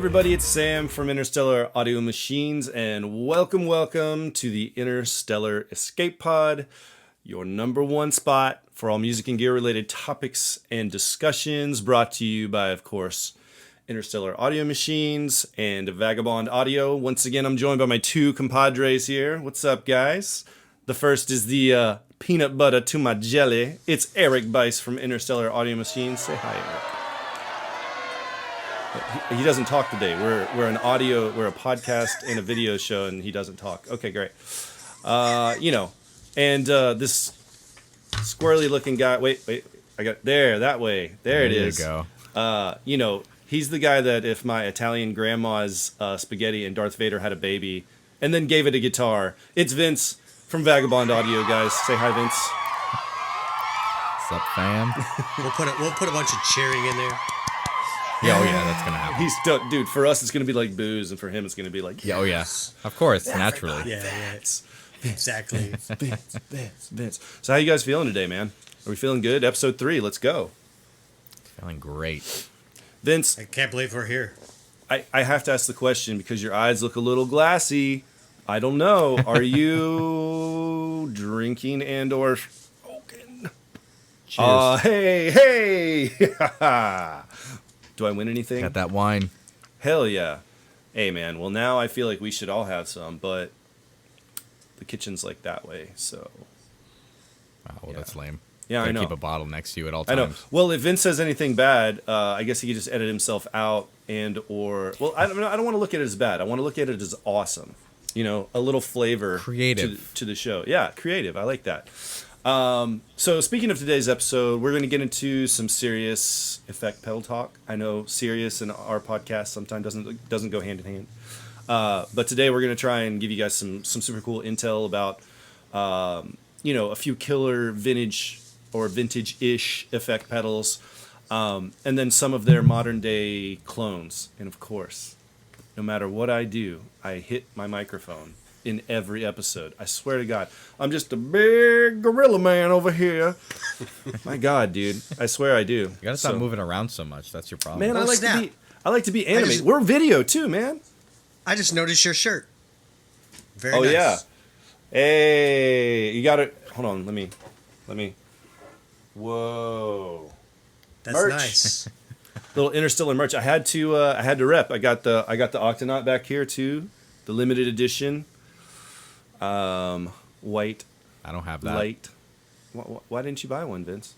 everybody, it's Sam from Interstellar Audio Machines, and welcome to the Interstellar Escape Pod, your number one spot for all music and gear related topics and discussions, brought to you by, of course, Interstellar Audio Machines and Vagabond Audio. Once again, I'm joined by my two compadres here. What's up, guys? The first is the peanut butter to my jelly. It's Eric Bice from Interstellar Audio Machines. Say hi, Eric. He doesn't talk today. We're a podcast and a video show, and he doesn't talk. Okay, great. And this squirrely looking guy. Wait, I got that way. There it is. There you go. He's the guy that if my Italian grandma's spaghetti and Darth Vader had a baby, and then gave it a guitar. It's Vince from Vagabond Audio, guys. Say hi, Vince. What's up, fam? We'll put a bunch of cheering in there. Yeah, oh yeah, that's gonna happen. He's dude. For us, it's gonna be like booze, and for him, it's gonna be like yeah, oh yeah, of course, naturally. Yeah, exactly. Vince. So how you guys feeling today, man? Are we feeling good? Episode 3, let's go. Feeling great. Vince, I can't believe we're here. I have to ask the question because your eyes look a little glassy. I don't know. Are you drinking and or smoking? Cheers. Hey. Do I win anything? Got that wine. Hell yeah. Hey, man. Well, now I feel like we should all have some, but the kitchen's like that way, so. Oh, well, that's lame. Yeah, I know. Keep a bottle next to you at all times. I know. Well, if Vince says anything bad, I guess he could just edit himself out and or. Well, I don't want to look at it as bad. I want to look at it as awesome. You know, a little flavor. Creative. To the show. Yeah, creative. I like that. So speaking of today's episode, we're going to get into some serious effect pedal talk. I know serious and our podcast sometimes doesn't go hand in hand. But today we're going to try and give you guys some super cool intel about, a few killer vintage-ish effect pedals, and then some of their modern day clones. And of course, no matter what I do, I hit my microphone in every episode. I swear to God, I'm just a big gorilla man over here. My God, dude, I swear I do. You gotta stop moving around so much. That's your problem. Man, I like to be animated. We're video too, man. I just noticed your shirt. Very nice. Oh yeah. Hey, you got it. Hold on. Let me. Whoa. That's merch. Nice. Little Interstellar merch. I had to rep. I got the Octonaut back here too. The limited edition. White. I don't have that. Light. Why didn't you buy one, Vince?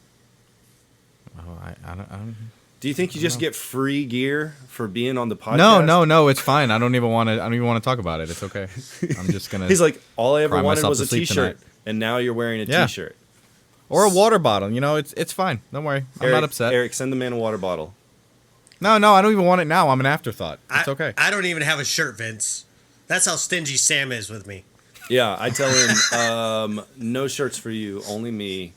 Oh, I don't. Do you think you just get free gear for being on the podcast? No, it's fine. I don't even want to talk about it. It's okay. I'm just gonna. He's like, all I ever wanted was a T-shirt, and now you're wearing a T-shirt or a water bottle. You know, it's fine. Don't worry. I'm not upset. Eric, send the man a water bottle. No, I don't even want it now. I'm an afterthought. It's okay. I don't even have a shirt, Vince. That's how stingy Sam is with me. Yeah, I tell him, no shirts for you, only me.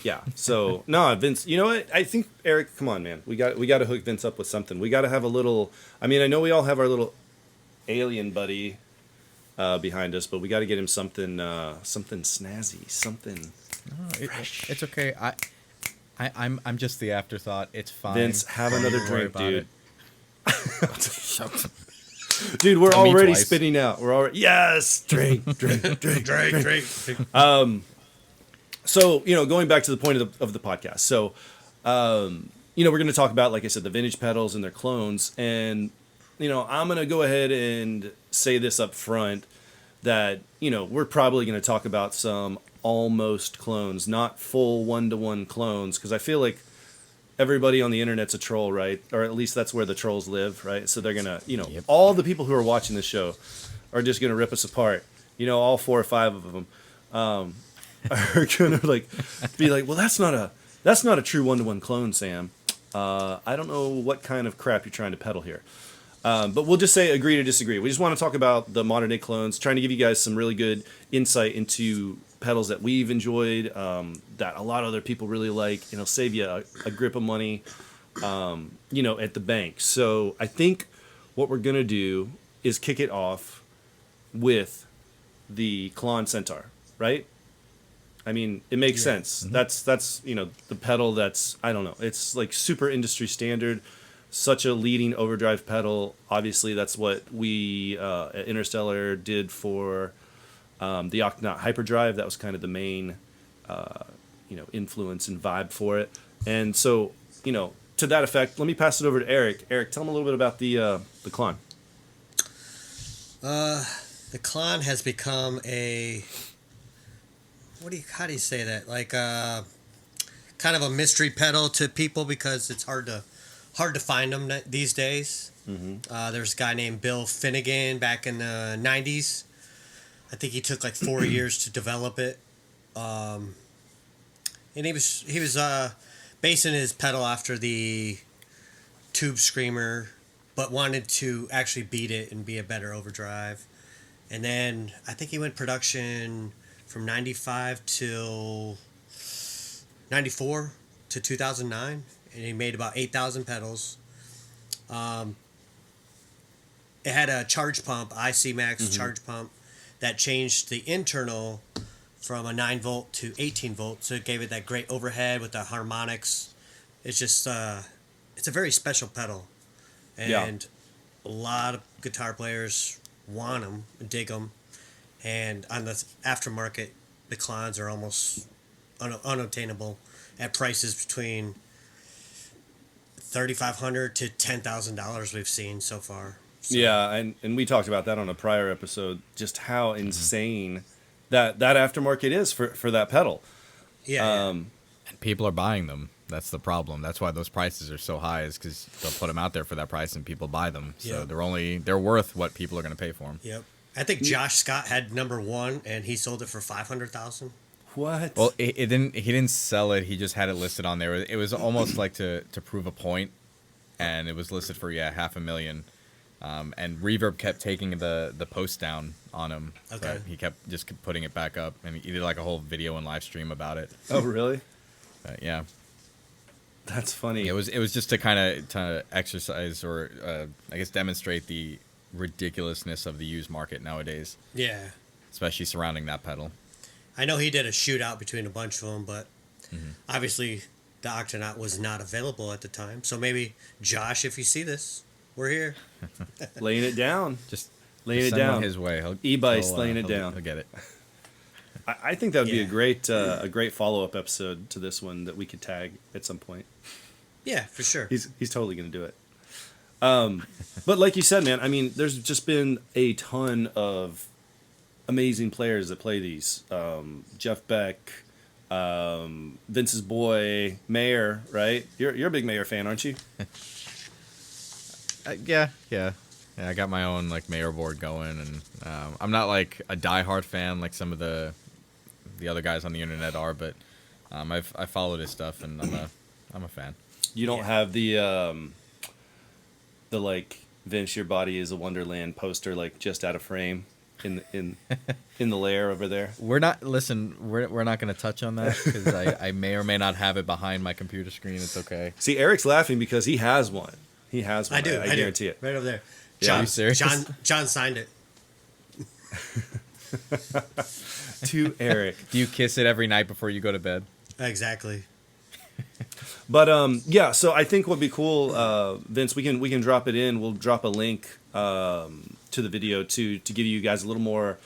Yeah. So no, Vince. You know what? I think Eric. Come on, man. We got to hook Vince up with something. We got to have a little. I mean, I know we all have our little alien buddy behind us, but we got to get him something snazzy, something fresh. It's okay. I'm just the afterthought. It's fine. Vince, have another drink, dude. Shut Dude, we're already spitting out. We're already drink. So, going back to the point of the podcast. So, we're going to talk about, like I said, the vintage pedals and their clones. And, I'm going to go ahead and say this up front that, we're probably going to talk about some almost clones, not full one-to-one clones, because I feel like everybody on the internet's a troll, right? Or at least that's where the trolls live, right? So they're going to, all the people who are watching this show are just going to rip us apart. All 4 or 5 of them. Are gonna be like, well, that's not a true one-to-one clone, Sam. I don't know what kind of crap you're trying to peddle here, but we'll just say agree to disagree. We just want to talk about the modern day clones, trying to give you guys some really good insight into pedals that we've enjoyed, that a lot of other people really like. Save you a grip of money, at the bank. So I think what we're gonna do is kick it off with the Klon Centaur, right? I mean, it makes sense. Mm-hmm. That's the pedal that's, I don't know, it's like super industry standard. such a leading overdrive pedal. Obviously, that's what we at Interstellar did for the Octonaut Hyperdrive. That was kind of the main, influence and vibe for it. And so, to that effect, let me pass it over to Eric. Eric, tell him a little bit about the Klon. The Klon has become a how do you say that? Like kind of a mystery pedal to people because it's hard to find them these days. Mm-hmm. There's a guy named Bill Finnegan back in the 90s. I think he took like 4 years to develop it. And he was basing his pedal after the Tubescreamer, but wanted to actually beat it and be a better overdrive. And then I think he went production from 95 till 94 to 2009, and he made about 8,000 pedals. It had a charge pump, IC Max charge pump, that changed the internal from a 9 volt to 18 volt, so it gave it that great overhead with the harmonics. It's just it's a very special pedal, and a lot of guitar players want them, dig them, and on the aftermarket, the Klons are almost unobtainable at prices between $3,500 to $10,000 we've seen so far. So. Yeah, and we talked about that on a prior episode, just how insane that aftermarket is for that pedal. Yeah. And people are buying them. That's the problem. That's why those prices are so high, is because they'll put them out there for that price and people buy them. So they're worth what people are going to pay for them. Yep. I think Josh Scott had number 1 and he sold it for $500,000. What? Well, he didn't sell it. He just had it listed on there. It was almost like to prove a point, and it was listed for $500,000. And Reverb kept taking the post down on him. Okay. But he kept just putting it back up, and he did like a whole video and live stream about it. Oh, really? Yeah. That's funny. It was just to kind of exercise or I guess demonstrate the ridiculousness of the used market nowadays. Yeah. Especially surrounding that pedal. I know he did a shootout between a bunch of them, but obviously the Octonaut was not available at the time. So maybe, Josh, if you see this, we're here. Laying it down. Just laying it send one down. his way. E-Bice laying it down. He'll get it. I think that would be a great follow-up episode to this one that we could tag at some point. Yeah, for sure. He's totally going to do it. But like you said, man, I mean, there's just been a ton of amazing players that play these. Jeff Beck, Vince's boy, Mayer, right? You're a big Mayer fan, aren't you? Yeah. I got my own like Mayer board going, and I'm not like a diehard fan like some of the other guys on the internet are, but I followed his stuff, and I'm a fan. You don't have the like Vince, your body is a wonderland poster like just out of frame in the lair over there. We're not going to touch on that because I may or may not have it behind my computer screen. It's okay. See, Eric's laughing because he has one. He has one. I do. I guarantee it. Right over there. Yeah. John, Are you serious? John signed it. To Eric. Do you kiss it every night before you go to bed? Exactly. But yeah, so I think what'd be cool, Vince, we can drop it in. We'll drop a link to the video to give you guys a little more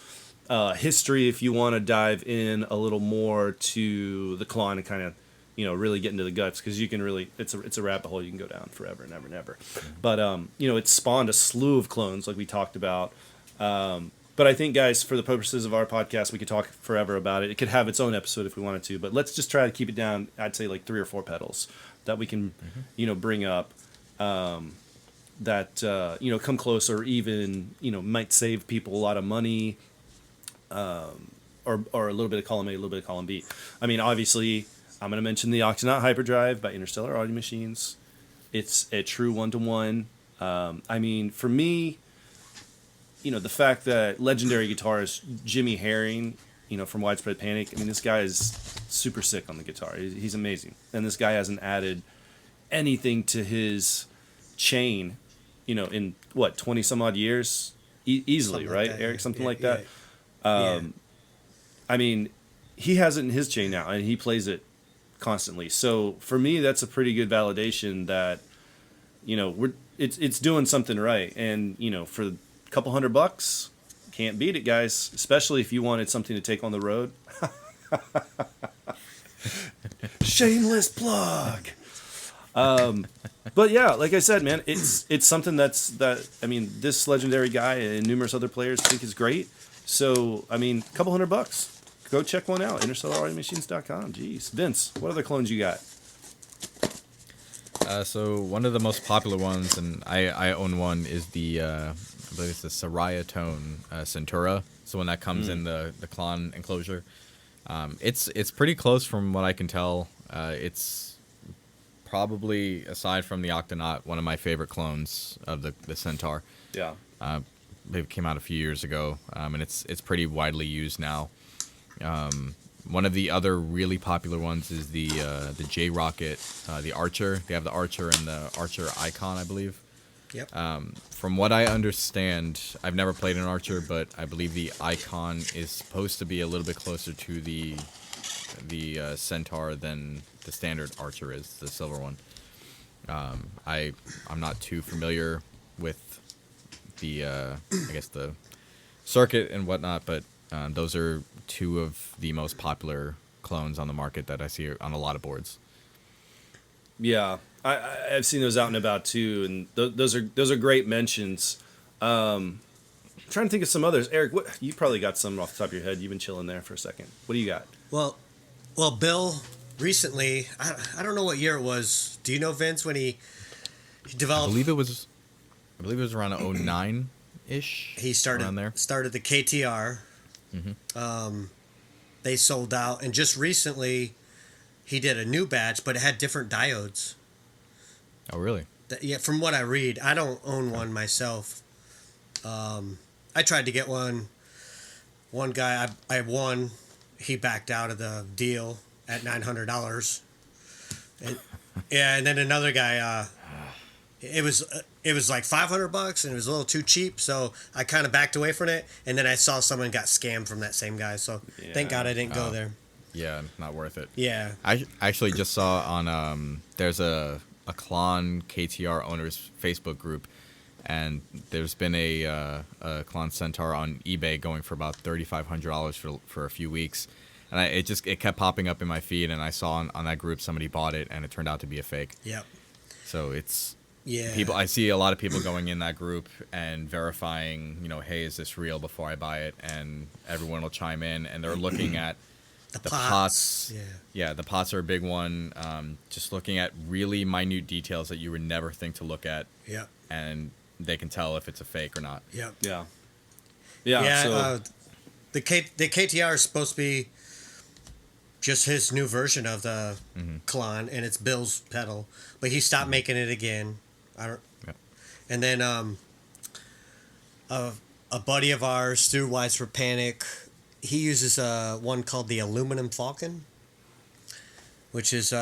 history if you want to dive in a little more to the Klon and kind of really get into the guts, because you can really it's a rabbit hole you can go down forever and ever and ever. But it's spawned a slew of clones like we talked about. But I think, guys, for the purposes of our podcast, we could talk forever about it. It could have its own episode if we wanted to, but let's just try to keep it down. I'd say like 3 or 4 pedals that we can, bring up that come close or even might save people a lot of money, or a little bit of column A, a little bit of column B. I mean, obviously, I'm going to mention the Octonaut Hyperdrive by Interstellar Audio Machines. It's a true 1-to-1. I mean, for me, the fact that legendary guitarist Jimmy Herring, from Widespread Panic, I mean, this guy is super sick on the guitar. He's amazing. And this guy hasn't added anything to his chain, in what, 20 some odd years? Easily, Something right, like that. Eric? Something Yeah, like that. yeah. I mean, he has it in his chain now, and he plays it constantly. So for me, that's a pretty good validation that it's doing something right, and for a couple $100, can't beat it, guys. Especially if you wanted something to take on the road. Shameless plug. But yeah, like I said, man, it's something this legendary guy and numerous other players think is great. So a couple $100, go check one out. InterstellarArtMachines.com. Jeez, Vince, what other clones you got? So one of the most popular ones, and I own one, is the I believe it's the Soraya Tone Centura. So when that comes in the Klon enclosure, it's pretty close from what I can tell. It's probably, aside from the Octonaut, one of my favorite clones of the Centaur. Yeah. It came out a few years ago, and it's pretty widely used now. One of the other really popular ones is the J Rocket, the Archer. They have the Archer and the Archer Icon, I believe. Yep. From what I understand, I've never played an Archer, but I believe the Icon is supposed to be a little bit closer to the Centaur than the standard Archer is, the silver one. I'm not too familiar with the I guess the circuit and whatnot, but those are two of the most popular clones on the market that I see on a lot of boards. Yeah, I've seen those out and about too, and those are great mentions. I'm trying to think of some others. Eric, you probably got some off the top of your head. You've been chilling there for a second. What do you got? Well, Bill recently, I don't know what year it was. Do you know, Vince, when he developed? I believe it was around 09 ish. He started the KTR. Mm-hmm. They sold out, and just recently he did a new batch, but it had different diodes. Oh, really? Yeah, from what I read, I don't own one myself. I tried to get one. One guy I won, he backed out of the deal at $900. And and then another guy, it was like $500, and it was a little too cheap, so I kind of backed away from it. And then I saw someone got scammed from that same guy, so thank God I didn't go there. Yeah, not worth it. Yeah, I actually just saw on there's a Klon KTR owners Facebook group, and there's been a Klon Centaur on eBay going for about $3,500 for a few weeks, and it kept popping up in my feed, and I saw on that group somebody bought it, and it turned out to be a fake. Yep. So it's Yeah. I see a lot of people going in that group and verifying, hey, is this real before I buy it? And everyone will chime in, and they're looking at the pots. Yeah, the pots are a big one. Just looking at really minute details that you would never think to look at. Yep. And they can tell if it's a fake or not. Yep. Yeah. So the KTR is supposed to be just his new version of the Klon, and it's Bill's pedal, but he stopped making it again. Yep. And then a buddy of ours, Stu Wise for Panic, he uses one called the Aluminum Falcon, which is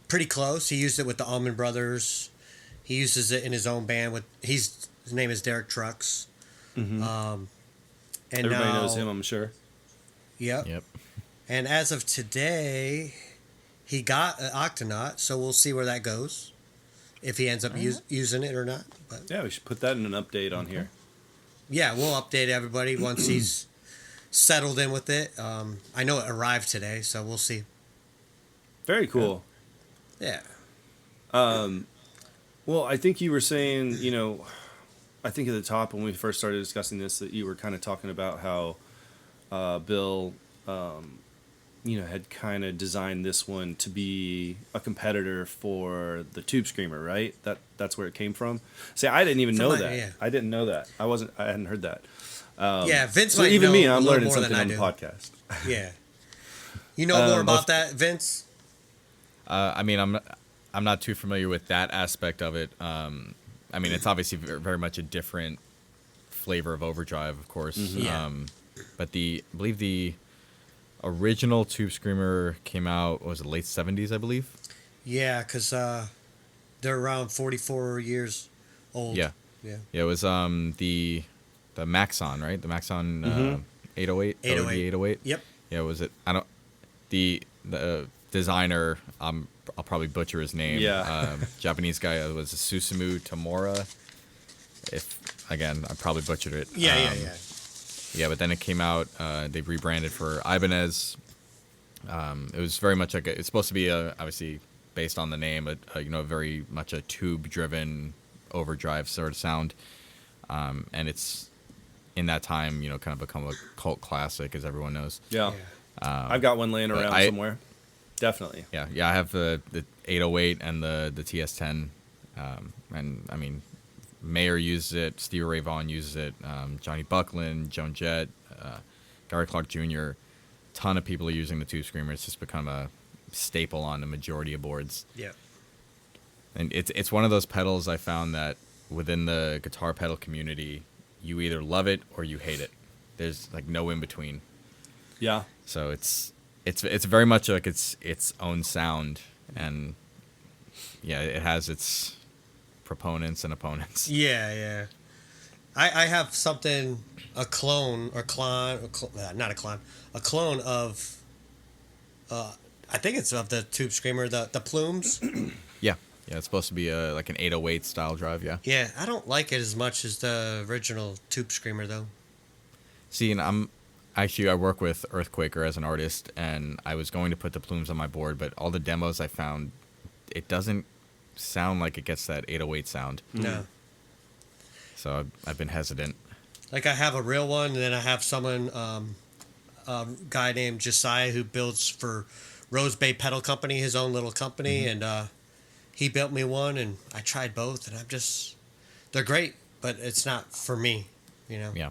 pretty close. He used it with the Allman Brothers. He uses it in his own band. His name is Derek Trucks. Mm-hmm. And everybody knows him, I'm sure. Yep. And as of today, he got an Octonaut, so we'll see where that goes, if he ends up using it or not. But yeah, we should put that in an update on here. Yeah, we'll update everybody once he's settled in with it. I know it arrived today, so we'll see. Very cool. Yeah. Well, I think you were saying, I think at the top when we first started discussing this, that you were kind of talking about how Bill, had kind of designed this one to be a competitor for the Tubescreamer, right? That's where it came from. See, I didn't even know that. Yeah. I didn't know that. I hadn't heard that. Vince. So might even know me, I'm a little learning more something than on I the do. podcast. Yeah. You know more about that, Vince? I'm not too familiar with that aspect of it. It's obviously very much a different flavor of overdrive, of course. Mm-hmm. Yeah. But I believe the original Tubescreamer came out, what was it, late 70s, I believe? Yeah, because they're around 44 years old. Yeah. Yeah. Yeah, it was the Maxon, right? The Maxon 808? 808. 808? Yep. Yeah, was it? The designer, I'll probably butcher his name. Yeah. Japanese guy was Susumu Tamura. Again, I probably butchered it. Yeah. Yeah, but then it came out. They rebranded for Ibanez. It was very much it's supposed to be obviously based on the name, very much a tube-driven overdrive sort of sound. And it's in that time, kind of become a cult classic, as everyone knows. Yeah. I've got one laying around somewhere. Definitely. Yeah. I have the 808 and the TS10, and I mean, Mayer uses it, Stevie Ray Vaughan uses it, Johnny Buckland, Joan Jett, Gary Clark Jr. Ton of people are using the Tubescreamer. It's just become a staple on the majority of boards. Yeah. And it's one of those pedals I found that within the guitar pedal community, you either love it or you hate it. There's like no in between. Yeah. So it's very much like its own sound, and yeah, it has its proponents and opponents. Yeah. I have something, a clone of, I think it's of the Tubescreamer, the plumes. Yeah, it's supposed to be like an 808 style drive, yeah. Yeah, I don't like it as much as the original Tubescreamer, though. See, and I work with Earthquaker as an artist, and I was going to put the plumes on my board, but all the demos I found, it doesn't sound like it gets that 808 sound. No. So I've been hesitant. Like, I have a real one, and then I have someone, a guy named Josiah, who builds for Rose Bay Pedal Company, his own little company, and he built me one, and I tried both, and they're great, but it's not for me, Yeah.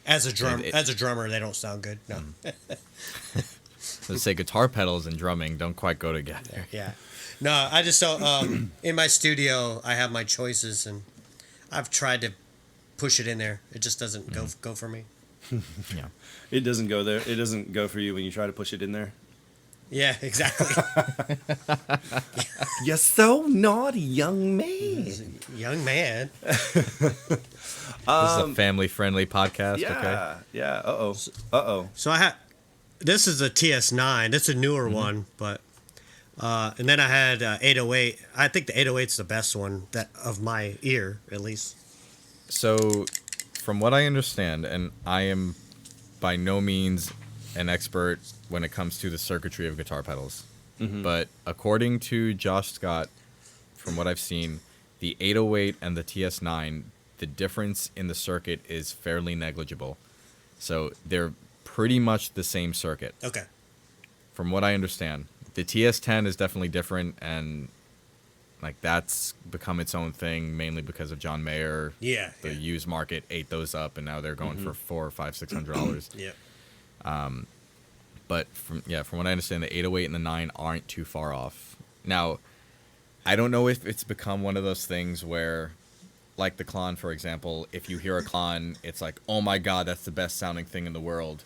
As a drummer, they don't sound good. No. Let's say guitar pedals and drumming don't quite go together. Yeah. No, I just don't. In my studio, I have my choices, and I've tried to push it in there. It just doesn't go for me. Yeah. It doesn't go there. It doesn't go for you when you try to push it in there. Yeah, exactly. You're so naughty, young man. Young man. This is a family-friendly podcast, okay? Yeah. Uh-oh. So this is a TS9. That's a newer one, but and then I had 808. I think the 808's the best one of my ear, at least. So, from what I understand, and I am by no means an expert when it comes to the circuitry of guitar pedals, but according to Josh Scott, from what I've seen, the 808 and the TS9, the difference in the circuit is fairly negligible. So they're pretty much the same circuit. Okay. From what I understand. The TS10 is definitely different, and like that's become its own thing mainly because of John Mayer. Yeah. The used market ate those up, and now they're going for $400 or $600. Yeah. But from what I understand, the 808 and the 9 aren't too far off. Now, I don't know if it's become one of those things where, like the Klon, for example, if you hear a Klon, it's like, oh my god, that's the best sounding thing in the world.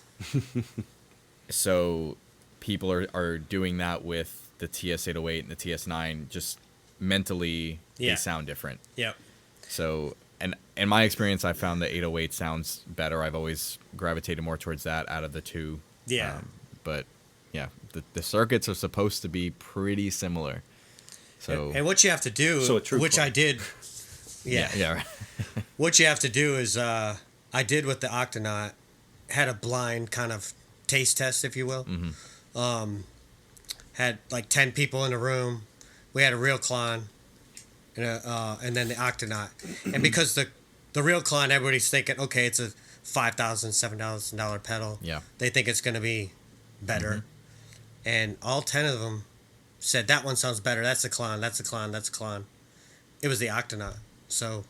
So people are doing that with the TS808 and the TS9, just mentally they sound different. Yep. So, and in my experience, I found the 808 sounds better. I've always gravitated more towards that out of the two. Yeah. But yeah, the circuits are supposed to be pretty similar. So and what you have to do, which I did. Yeah. Right. What you have to do is, I did with the Octonaut, had a blind kind of taste test, if you will. Had like 10 people in the room. We had a real Klon, and then the Octonaut. And because the real Klon, everybody's thinking, okay, it's a $5,000, $7,000 pedal. Yeah. They think it's going to be better. And all 10 of them said, that one sounds better. That's a Klon. That's a Klon. That's a Klon. It was the Octonaut. So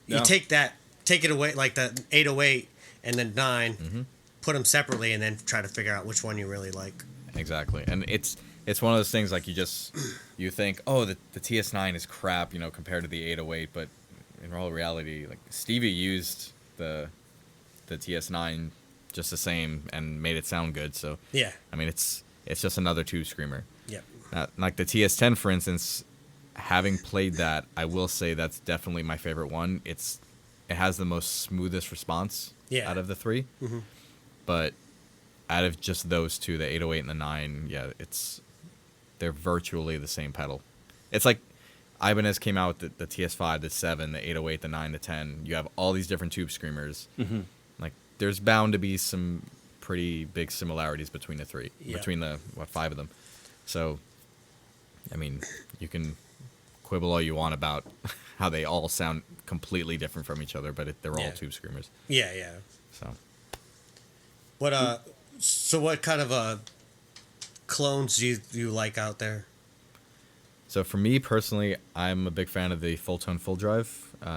you take it away, like the 808 and then 9, put them separately, and then try to figure out which one you really like. Exactly. And it's one of those things like you think, oh, the TS9 is crap, compared to the 808, but in all reality, like Stevie used the TS9 just the same and made it sound good. So yeah, I mean it's just another Tubescreamer. Yeah. Like the TS10, for instance, having played that, I will say that's definitely my favorite one. It has the most smoothest response out of the three. But out of just those two, the 808 and the 9, it's they're virtually the same pedal. It's like Ibanez came out with the TS5, the 7, the 808, the 9, the 10. You have all these different tube screamers. Mm-hmm. Like, there's bound to be some pretty big similarities between the three, Yeah. between the 5 of them. So, I mean, you can quibble all you want about how they all sound completely different from each other, but they're all tube screamers. Yeah, yeah. So, What kind of clones do you like out there? so for me personally, I'm a big fan of the full tone Fuzzdrive.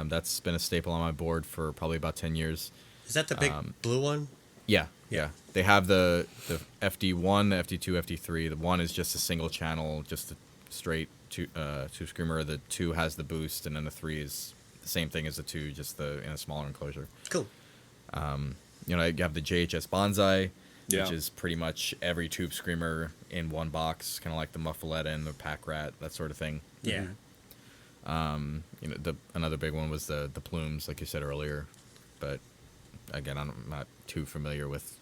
That's been a staple on my board for probably about 10 years. Is that the big blue one? Yeah. They have the FD1, the FD2, FD3. The 1 is just a single channel, just a straight tube screamer. The 2 has the boost, and then the 3 is the same thing as the 2, just in a smaller enclosure. Cool. You have the JHS Bonsai, Yeah. which is pretty much every tube screamer in one box, kind of like the Muffaletta and the Pack Rat, that sort of thing. Yeah. Another big one was the Plumes, like you said earlier, but again, I'm not too familiar with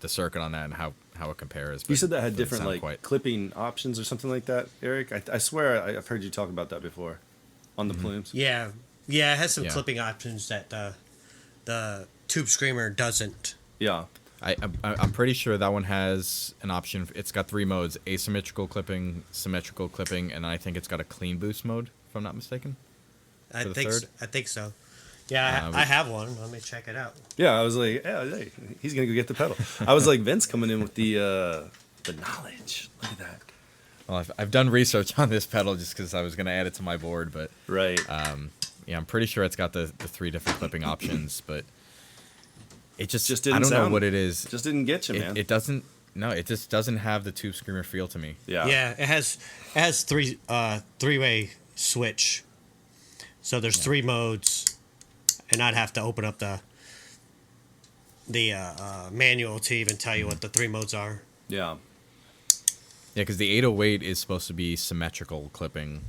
the circuit on that and how it compares. You said that had doesn't different sound like quite- clipping options or something like that, Eric. I swear I've heard you talk about that before on the plumes. Yeah. Yeah, it has some Yeah. clipping options that the Tube Screamer doesn't. Yeah. I'm pretty sure that one has an option. It's got 3 modes: asymmetrical clipping, symmetrical clipping, and I think it's got a clean boost mode, if I'm not mistaken. I the think third? I think so. Yeah, I have one. Let me check it out. Yeah, I was like, yeah, hey, he's gonna go get the pedal. I was like, Vince coming in with the knowledge. Look at that. Well, I've done research on this pedal just because I was going to add it to my board, but Right. yeah, I'm pretty sure it's got the 3 different clipping options, but it just Just I didn't don't know sound- what it is. Just didn't get you, man. It doesn't. No, it just doesn't have the Tube Screamer feel to me. Yeah. Yeah, it has three-way switch. So there's 3 modes, and I'd have to open up the manual to even tell you what the 3 modes are. Yeah. Yeah, because the 808 is supposed to be symmetrical clipping.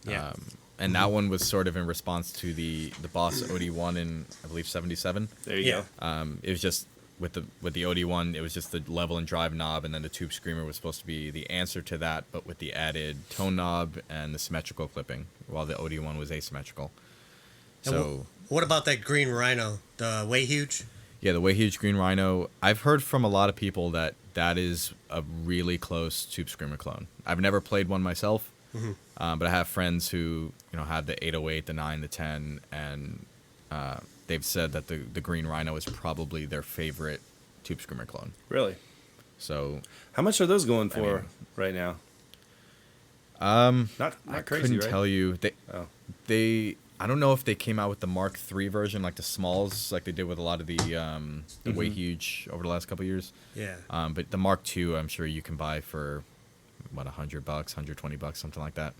Yeah. And that one was sort of in response to the Boss OD1 in, I believe, 77. There you Yeah. go. It was just with the OD1, it was just the level and drive knob, and then the Tube Screamer was supposed to be the answer to that, but with the added tone knob and the symmetrical clipping, while the OD1 was asymmetrical. And So what about that green Rhino, the Way Huge? yeah, the Way Huge Green Rhino. I've heard from a lot of people that is a really close Tube Screamer clone. I've never played one myself, but I have friends who have the 808, the 9, the 10, and they've said that the Green Rhino is probably their favorite Tube Screamer clone. Really. So How much are those going for mean- right now? Not I crazy, couldn't right? tell you. Oh. I don't know if they came out with the Mark III version, like the smalls, like they did with a lot of the Way Huge over the last couple of years. Yeah. But the Mark II, I'm sure you can buy for what, $100, $120, something like that.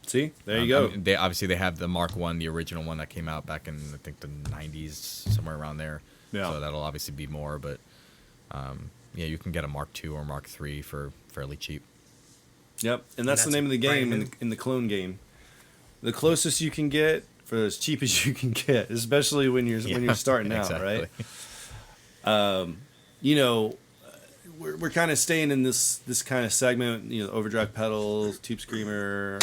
See, there you go. I mean, they have the Mark I, the original one that came out back in I think the 90s, somewhere around there. Yeah. So that'll obviously be more, but yeah, you can get a Mark II or Mark III for fairly cheap. Yep, and that's the that's name of the game brand new. in the clone game. The closest you can get for as cheap as you can get, especially when you're starting out, right? You know, we're kind of staying in this kind of segment. You know, overdrive pedals, Tube Screamer.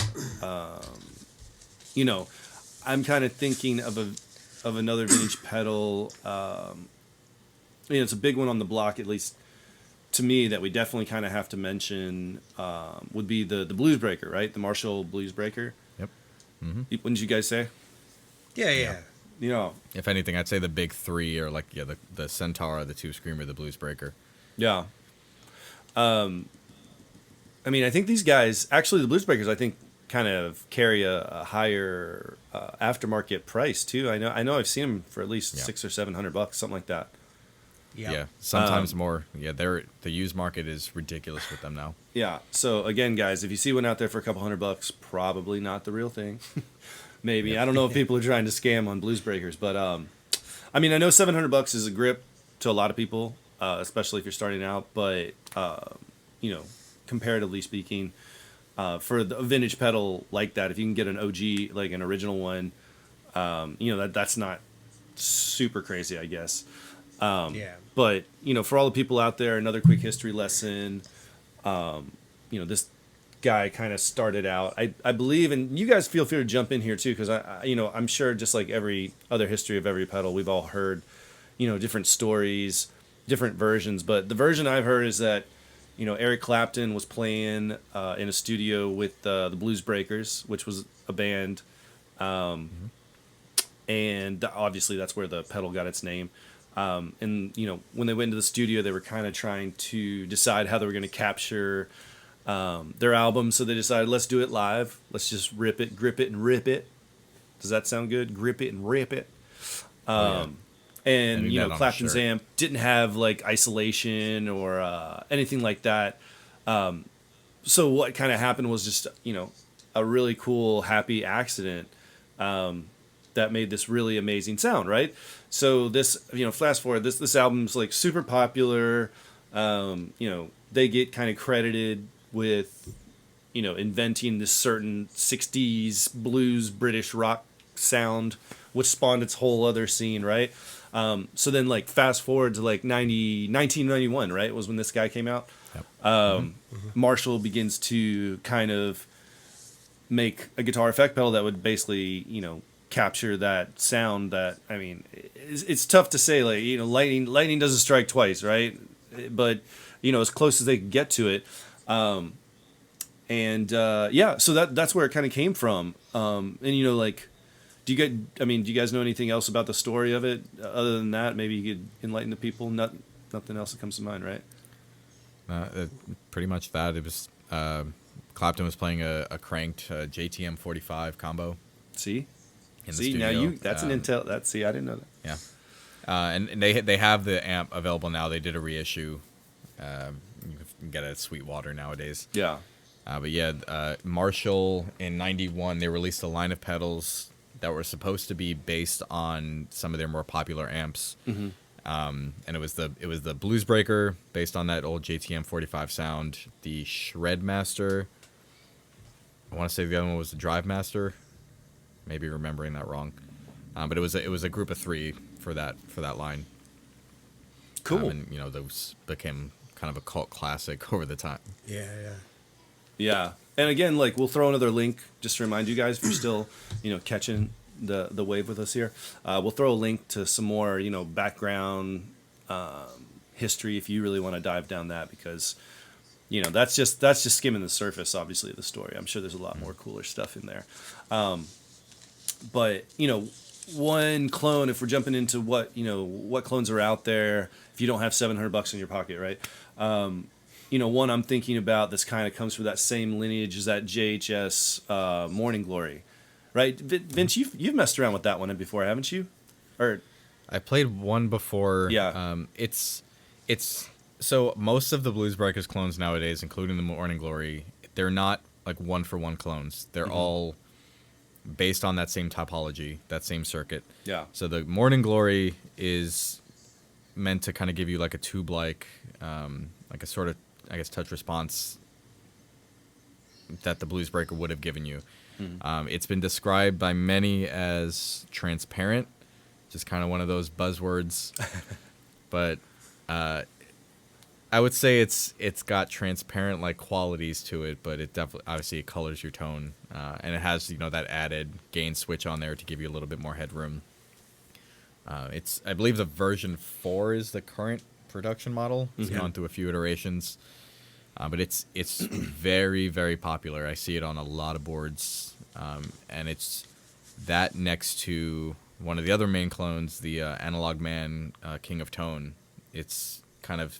You know, I'm kind of thinking of another vintage pedal. You know, it's a big one on the block, at least to me, that we definitely kind of have to mention. Would be the Bluesbreaker, right? The Marshall Bluesbreaker. Yep. What did you guys say? Yeah. You know, If anything, I'd say the big 3 are like the Centaur, the Tube Screamer, the Bluesbreaker. yeah. I mean, I think these guys, actually, the Bluesbreakers, I think, kind of carry a higher aftermarket price too. I know I've seen them for at least $600 or $700, something like that. Yeah, sometimes more. Yeah, the used market is ridiculous with them now. Yeah. So again, guys, if you see one out there for a couple $100, probably not the real thing. Maybe. I don't know if people are trying to scam on Bluesbreakers, but I mean, I know $700 is a grip to a lot of people, especially if you're starting out. But you know, comparatively speaking, for a vintage pedal like that, if you can get an OG, like an original one, you know, that's not super crazy, I guess. Yeah. But, you know, for all the people out there, another quick history lesson. You know, guy kind of started out. I believe, and you guys feel free to jump in here too, because I'm sure just like every other history of every pedal, we've all heard, different stories, different versions. But the version I've heard is that, Eric Clapton was playing in a studio with the Bluesbreakers, which was a band, and obviously that's where the pedal got its name. And when they went into the studio, they were kind of trying to decide how they were going to capture their album. So they decided, let's do it live. Let's just rip it, grip it, and rip it. Does that sound good? Grip it and rip it. And Clapton's amp didn't have like isolation or anything like that. So what kind of happened was just a really cool, happy accident that made this really amazing sound, right? So this, fast forward, this album's like super popular. They get kind of credited with, inventing this certain 60s blues British rock sound, which spawned its whole other scene, right? So then like fast forward to like 1991, right? Was when this guy came out. Yep. Marshall begins to kind of make a guitar effect pedal that would basically, capture that sound that, it's tough to say, like, lightning doesn't strike twice, right? But, as close as they could get to it. So that's where it kind of came from. Do you guys know anything else about the story of it? Other than that, maybe you could enlighten the people. Nothing else that comes to mind, right? Pretty much that. It was, Clapton was playing a cranked JTM 45 combo. See? In the studio. That's an intel. I didn't know that. Yeah. And they have the amp available now. They did a reissue. You can get it at Sweetwater nowadays. Yeah. Marshall in '91, they released a line of pedals that were supposed to be based on some of their more popular amps. Mm-hmm. And it was the Bluesbreaker based on that old JTM 45 sound. The Shredmaster. I want to say the other one was the Drive Master. Maybe remembering that wrong. But it was a group of three for that line. Cool. And those became kind of a cult classic over the time. Yeah. And again, like, we'll throw another link just to remind you guys if you're still, catching the wave with us here. We'll throw a link to some more, background history if you really want to dive down that, because, that's just skimming the surface, obviously, of the story. I'm sure there's a lot more cooler stuff in there. But, one clone, if we're jumping into what clones are out there, if you don't have $700 in your pocket, right? One I'm thinking about that's kind of comes from that same lineage is that JHS Morning Glory, right? Vince, you've messed around with that one before, haven't you? Or I played one before. Yeah. It's so most of the Bluesbreakers clones nowadays, including the Morning Glory, they're not like one for one clones. They're all based on that same topology, that same circuit. Yeah. So the Morning Glory is meant to kind of give you like a tube-like, like a sort of, I guess, touch response that the Bluesbreaker would have given you. It's been described by many as transparent, just kind of one of those buzzwords. But I would say it's got transparent like qualities to it, but it definitely obviously it colors your tone, and it has that added gain switch on there to give you a little bit more headroom. I believe the version 4 is the current production model. It's gone through a few iterations, but it's very, very popular. I see it on a lot of boards, and it's that next to one of the other main clones, the Analog Man King of Tone. It's kind of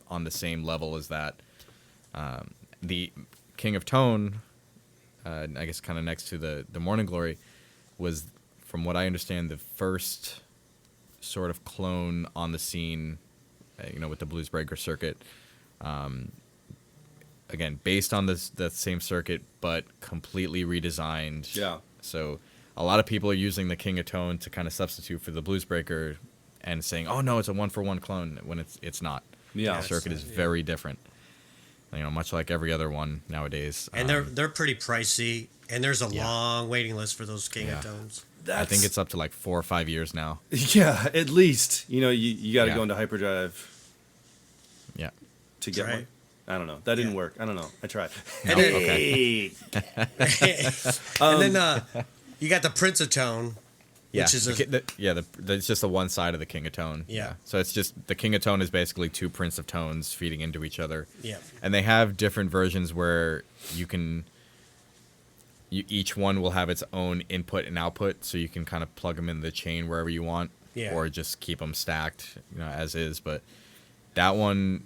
on the same level as that. The King of Tone, I guess kind of next to the Morning Glory, was, from what I understand, the first sort of clone on the scene, with the Bluesbreaker circuit. Again, based on that same circuit, but completely redesigned. Yeah. So a lot of people are using the King of Tone to kind of substitute for the Bluesbreaker and saying, oh, no, it's a one-for-one clone, when it's not. Yeah. The circuit is very different. Much like every other one nowadays. And they're pretty pricey, and there's a long waiting list for those King of Tones. I think it's up to like 4 or 5 years now. Yeah, at least. You got to go into hyperdrive. Yeah. To get one. I don't know. That didn't work. I don't know. I tried. And No, then, okay. and then you got the Prince of Tone, Yeah, which is it's just the one side of the King of Tone. Yeah. So it's just the King of Tone is basically two Prince of Tones feeding into each other. Yeah. And they have different versions where each one will have its own input and output, so you can kind of plug them in the chain wherever you want, or just keep them stacked, as is. But that one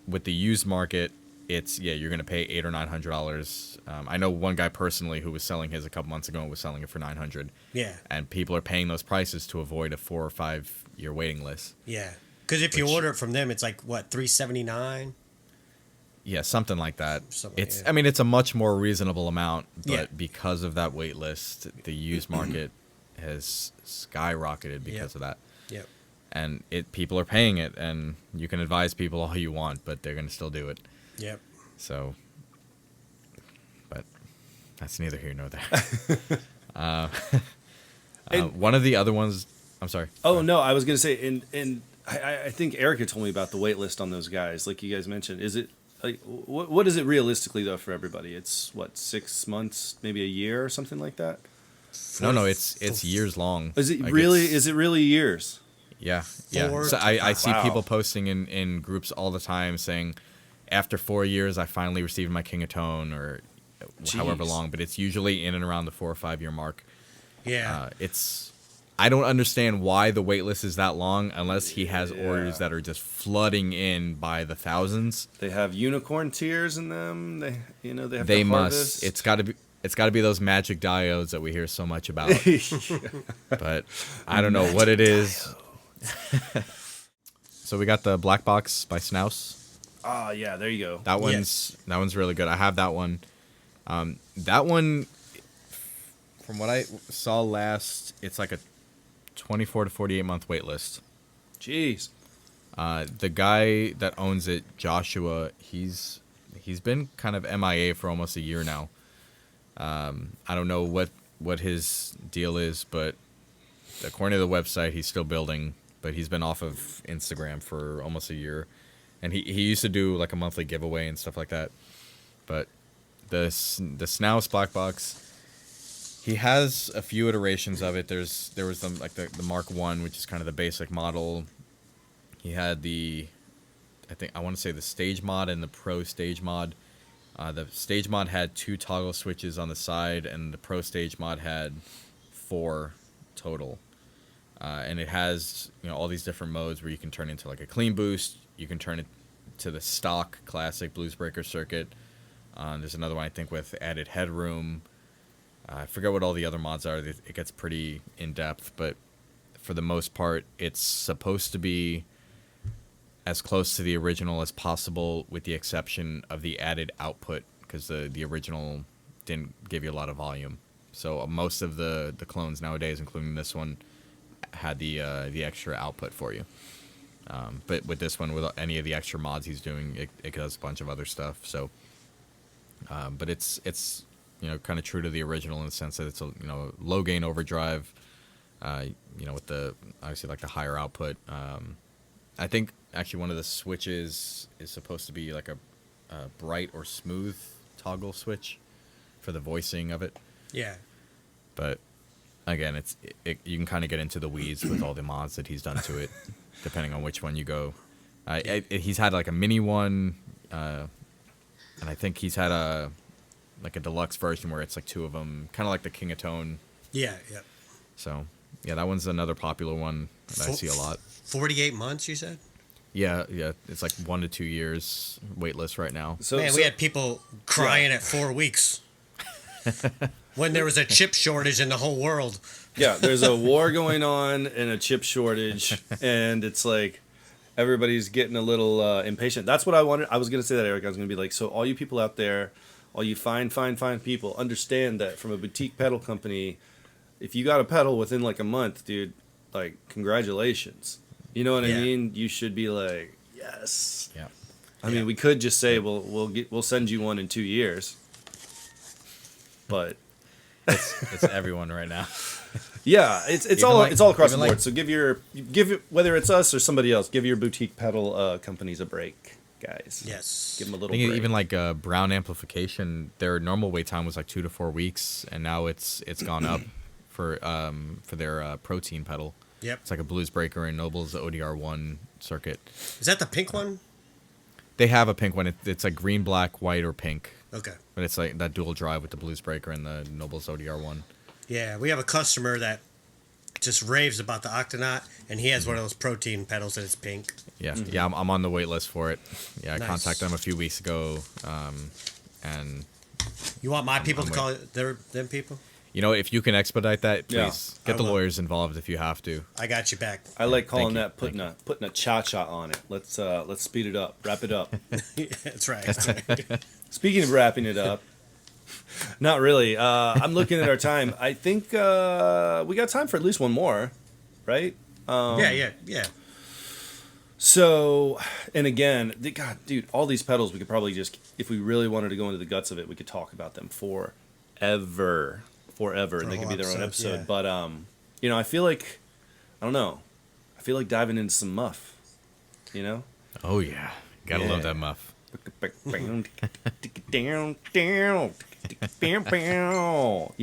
with the used market, you're gonna pay $800 or $900. I know one guy personally who was selling his a couple months ago and was selling it for $900. Yeah. And people are paying those prices to avoid a 4 or 5 year waiting list. Yeah. Because if you order it from them, it's like what, $379? Yeah, something like that. Something, it's yeah. I mean, it's a much more reasonable amount, but Yeah. because of that wait list, the used market has skyrocketed because of that. Yep. And people are paying it, and you can advise people all you want, but they're going to still do it. Yep. So, but that's neither here nor there. One of the other ones, I'm sorry. Oh no, I was gonna say, and I think Erica told me about the wait list on those guys, like you guys mentioned. Is it like what is it realistically though for everybody? It's what, 6 months, maybe a year or something like that? No, it's years long. Is it Like, really? it's- Is it really years? Yeah. 4 So to I see Wow. people posting in groups all the time saying, after 4 years, I finally received my King of Tone, or however Jeez. long. But it's usually in and around the 4 or 5 year mark. Yeah. I don't understand why the wait list is that long unless he has orders that are just flooding in by the thousands. They have unicorn tears in them. They have. They to must. harvest. It's got to be those magic diodes that we hear so much about. But I don't know what it is. So we got the Black Box by Snouse. Ah, yeah. There you go. That one's really good. I have that one. That one, from what I saw last, it's like a 24 to 48 month wait list. Jeez. The guy that owns it, Joshua, he's been kind of MIA for almost a year now. I don't know what his deal is, but according to the website, he's still building. But he's been off of Instagram for almost a year, and he used to do like a monthly giveaway and stuff like that. But the Snouse Black Box, he has a few iterations of it. There was the Mark 1, which is kind of the basic model. He had I want to say the Stage Mod and the Pro Stage Mod. The Stage Mod had 2 toggle switches on the side, and the Pro Stage Mod had 4 total. And it has all these different modes where you can turn into like a clean boost. You can turn it to the stock classic Bluesbreaker circuit. There's another one I think with added headroom. I forget what all the other mods are. It gets pretty in depth, but for the most part, it's supposed to be as close to the original as possible, with the exception of the added output, because the original didn't give you a lot of volume. So most of the clones nowadays, including this one, had the extra output for you. But with this one, with any of the extra mods he's doing, it does a bunch of other stuff. So, but it's kind of true to the original in the sense that it's a low gain overdrive. With the obviously like the higher output. I think actually one of the switches is supposed to be like a bright or smooth toggle switch for the voicing of it. Yeah. But again, you can kind of get into the weeds with all the mods that he's done to it, depending on which one you go. He's had like a mini one, and I think he's had a deluxe version where it's like 2 of them, kind of like the King of Tone. Yeah. Yeah. So yeah, that one's another popular one that I see a lot. 48 months, you said? Yeah, it's like 1 to 2 years wait list right now. Man, we had people crying at 4 weeks when there was a chip shortage in the whole world. Yeah, there's a war going on and a chip shortage, and it's like everybody's getting a little impatient. That's what I wanted. I was going to say that, Eric. I was going to be like, so all you people out there, all you fine people, understand that from a boutique pedal company, if you got a pedal within like a month, dude, like congratulations. You know what I mean? You should be like, yes. Yeah. I mean, we could just say, well, we'll send you one in 2 years. But It's everyone right now. yeah, it's Even all like- it's all across the even board. So give whether it's us or somebody else, give your boutique pedal companies a break. guys. Yes. Give them a I little think break. even like brown amplification, their normal wait time was like 2 to 4 weeks, and now it's gone up for their protein pedal. Yep. It's like a Bluesbreaker and Noble's ODR1 circuit. Is that the pink one? They have a pink one. It's like green, black, white, or pink. Okay. But it's like that dual drive with the Bluesbreaker and the Noble's ODR1. Yeah, we have a customer that just raves about the Octonaut, and he has one of those protein pedals and it's pink. Yeah, yeah, I'm on the wait list for it. Yeah, I Nice. contacted them a few weeks ago, and You want my people I'm to call it them people? you know, if you can expedite that, Yeah, please get I the will. lawyers involved if you have to. I got you back. I like calling you, that putting a cha-cha on it. Let's speed it up, wrap it up. That's right. That's right. Speaking of wrapping it up, not really. I'm looking at our time. I think we got time for at least one more, right? Yeah. So, and again, God, dude, all these pedals, we could probably just, if we really wanted to go into the guts of it, we could talk about them forever, and they could be their own episode. Yeah. But I feel like, I don't know, I feel like diving into some Muff, you know? Oh yeah, gotta love that muff. You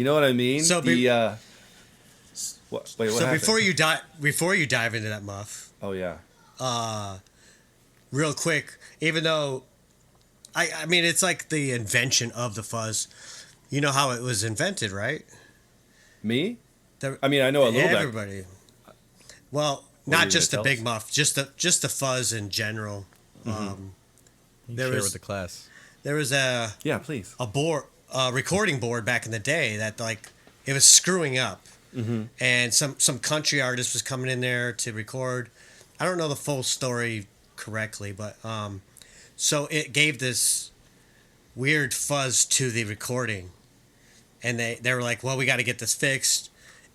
know what I mean? So what So happened? before you dive into that muff, Oh yeah. real quick, even though I mean it's like the invention of the fuzz. You know how it was invented, right? Me? The- I mean, I know a little bit. Everybody. Well, What are not you just the gonna tell big muff, just the fuzz in general. You There share was- with the class. There was a Yeah, please. recording board back in the day that like it was screwing up, and some country artist was coming in there to record. I don't know the full story correctly, but so it gave this weird fuzz to the recording, and they were like, well, we got to get this fixed.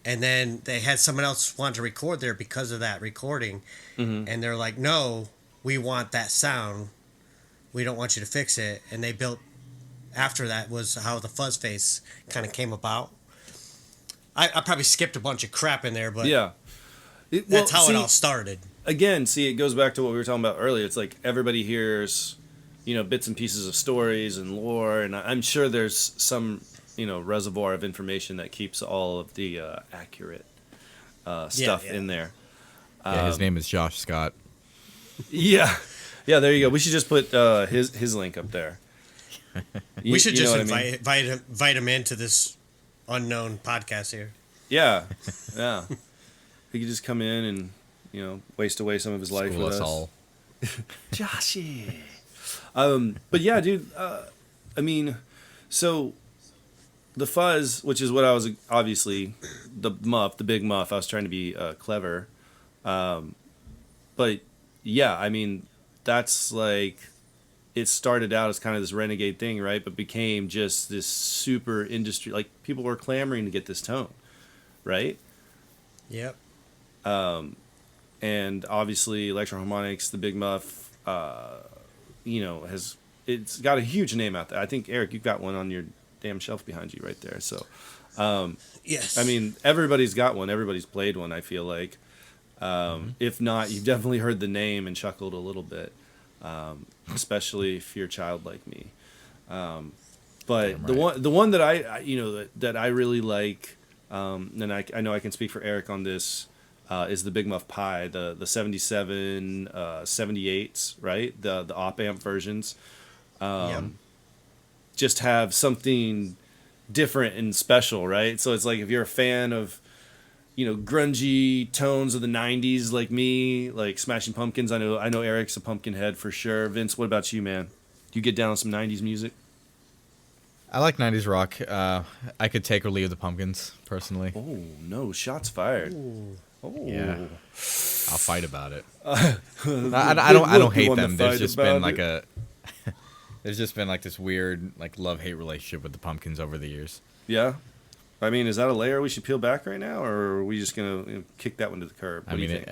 And then they had someone else want to record there because of that recording, and they're like, no, we want that sound. We don't want you to fix it. And they built, after that was how the fuzz face kind of came about. I probably skipped a bunch of crap in there, but Yeah. that's how it all started. Again, see, it goes back to what we were talking about earlier. It's like everybody hears, bits and pieces of stories and lore, and I'm sure there's some, reservoir of information that keeps all of the accurate stuff yeah. in there. Yeah, his name is Josh Scott. Yeah. Yeah, there you go. We should just put his link up there. We should You know just what I mean? invite him into this unknown podcast here. Yeah. Yeah. He could just come in and, waste away some of his life School with us us. all. Joshy. But yeah, dude, I mean, so the fuzz, which is what I was obviously the big muff. I was trying to be clever. But yeah, I mean, that's like, it started out as kind of this renegade thing, right? But became just this super industry. Like, people were clamoring to get this tone, right? Yep. And obviously Electro-Harmonics, the Big Muff, it's got a huge name out there. I think, Eric, you've got one on your damn shelf behind you right there. So, Yes. I mean, everybody's got one. Everybody's played one, I feel like. If not, you've definitely heard the name and chuckled a little bit, especially if you're a child like me. But the one that that I really like, and I know I can speak for Eric on this, is the Big Muff Pi, the 77, 78s, right? The op amp versions. Just have something different and special, right? So it's like, if you're a fan of, grungy tones of the 90s like me, like Smashing Pumpkins. I know Eric's a pumpkin head for sure. Vince, what about you, man? Do you get down on some 90s music? I like 90s rock. I could take or leave the Pumpkins, personally. Oh, no, shots fired. Ooh. Oh. Yeah. I'll fight about it. I don't hate them. There's just been like there's just been like this weird like love-hate relationship with the Pumpkins over the years. Yeah. I mean, is that a layer we should peel back right now, or are we just gonna kick that one to the curb? What do you think?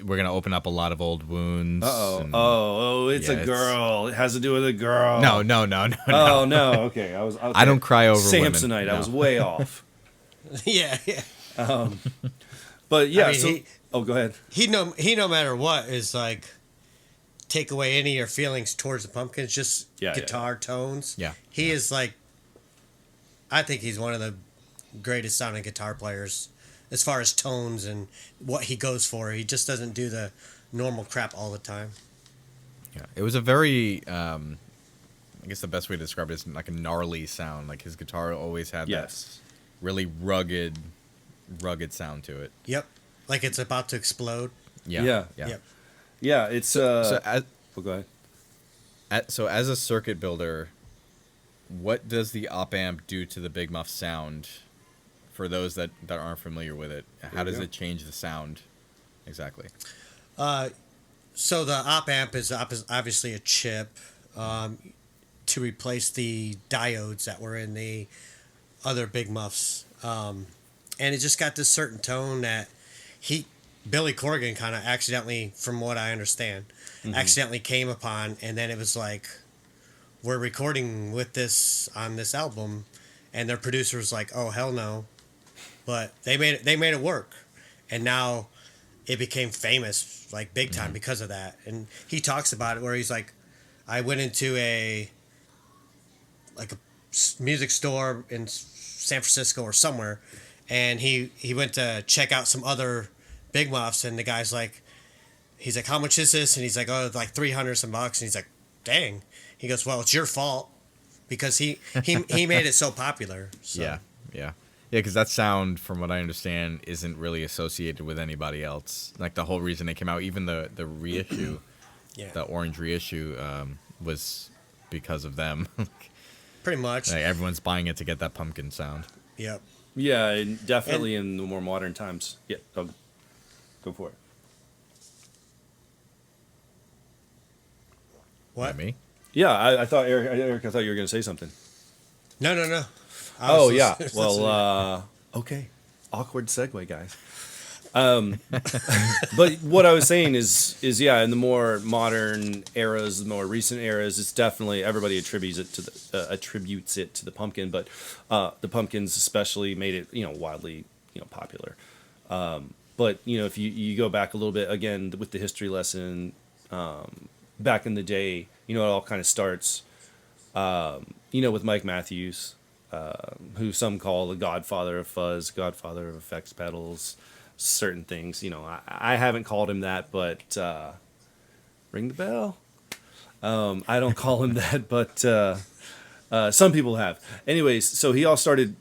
We're gonna open up a lot of old wounds. Oh, it's a girl. It has to do with a girl. No. Oh no. Okay, okay. I don't cry over women. Samsonite. No. I was way off. Yeah. But yeah. I mean, go ahead. He no matter what is like take away any of your feelings towards the Pumpkins, just guitar tones. Yeah. He is like, I think he's one of the greatest sounding guitar players as far as tones and what he goes for. He just doesn't do the normal crap all the time. Yeah, it was a very, I guess the best way to describe it is like a gnarly sound. Like his guitar always had that really rugged sound to it. Yep, like it's about to explode. Yeah. Yep. Yeah, it's So go ahead. so as a circuit builder, what does the op amp do to the Big Muff sound? For those that aren't familiar with it, how does it change the sound exactly? So the op amp is obviously a chip to replace the diodes that were in the other Big Muffs, and it just got this certain tone that Billy Corgan kind of accidentally, from what I understand, accidentally came upon, and then it was like, we're recording with this on this album, and their producer was like, oh hell no, but they made it work, and now it became famous like big time because of that. And he talks about it where he's like, I went into a music store in San Francisco or somewhere, and he went to check out some other Big Muffs, and the guy's like, he's like, how much is this? And he's like, oh, like 300 some bucks. And he's like, dang. He goes, well, it's your fault because he made it so popular. So. Yeah, because that sound, from what I understand, isn't really associated with anybody else. Like the whole reason they came out, even the reissue, the orange reissue, was because of them. Pretty much. Like everyone's buying it to get that pumpkin sound. Yep. Yeah, and definitely in the more modern times. Yeah, go for it. What? Not me? Yeah, I thought Eric, I thought you were going to say something. No. Oh yeah. Well, okay. Awkward segue, guys. But what I was saying is in the more modern eras, the more recent eras, it's definitely everybody attributes it to the pumpkin, but the Pumpkins especially made it wildly popular. But if you go back a little bit again with the history lesson, back in the day, it all kind of starts, with Mike Matthews, who some call the godfather of fuzz, godfather of effects pedals, certain things. I haven't called him that, but ring the bell. I don't call him that, but some people have. Anyways, so he all started,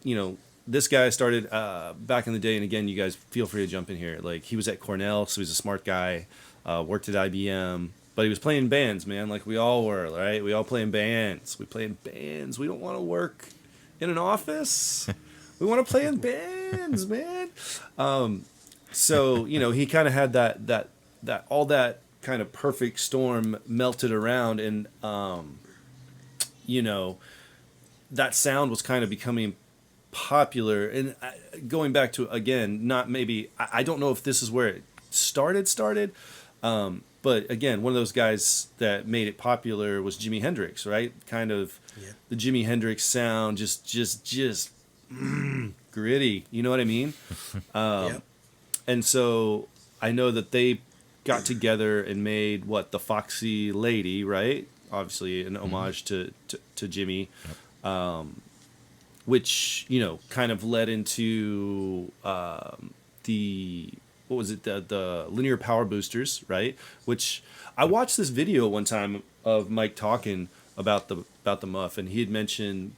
this guy started back in the day, and again, you guys feel free to jump in here. Like, he was at Cornell, so he's a smart guy, worked at IBM, but he was playing bands, man, like we all were, right? We all play in bands. We play in bands. We don't want to work in an office. We want to play in bands, man. So, he kind of had that all that kind of perfect storm melted around, and, that sound was kind of becoming popular. And going back to, again, not maybe, I don't know if this is where it started, but again, one of those guys that made it popular was Jimi Hendrix, right? Kind of the Jimi Hendrix sound, just gritty. You know what I mean? And so I know that they got together and made the Foxy Lady, right? Obviously an homage to Jimmy, which kind of led into what was it, the linear power boosters, right? Which I watched this video one time of Mike talking about the Muff, and he had mentioned